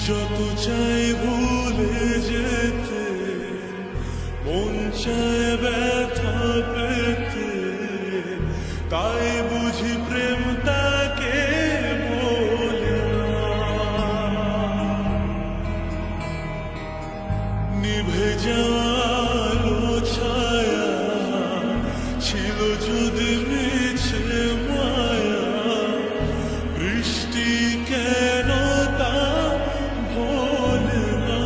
যত চাই ভুলে যেতে, মন চায় ব্যথা পেতে, তাই বুঝি প্রেম তাকে বলে না। নিভে যাওয়ালো ছায়া ছিল যদি মিছে মায়া, বৃষ্টি কেন তা ভোলে না।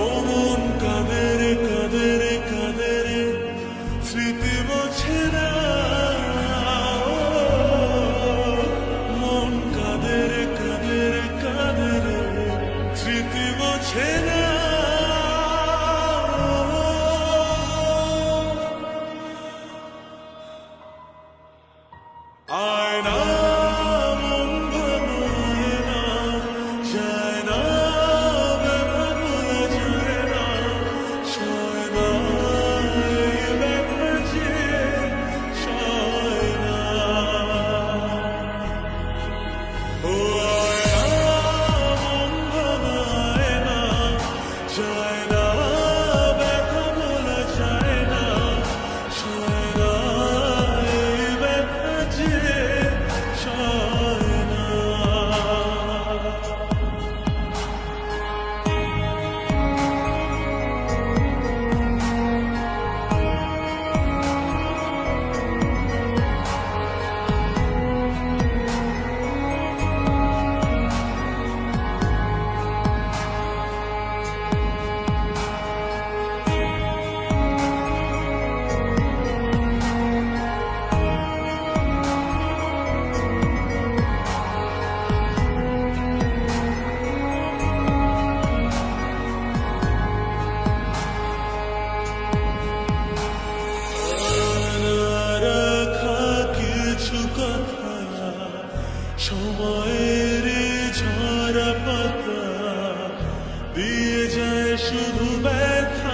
ও মন কাঁদে রে কাঁদে রে কাঁদে রে, স্মৃতি মোছে না। মন কাঁদে রে কাঁদে রে কাঁদে রে, স্মৃতি মোছে না। আয়না মন ভাঙায় না, যায় না ব্যথা ভোলা যায় না, সয় না এই ব্যথা যে সয় না। ও আয়না মন ভাঙায় না, যায় না ব্যথা ভোলা যায় না, সয় না এই ব্যথা যে সয় না। রাখা কিছু কথা সময়ের ঝরা পাতা দিয়ে যায় শুধু ব্যথা।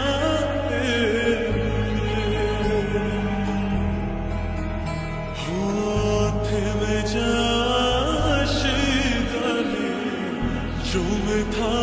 থেমে যায় সেই গানে জমে থাকা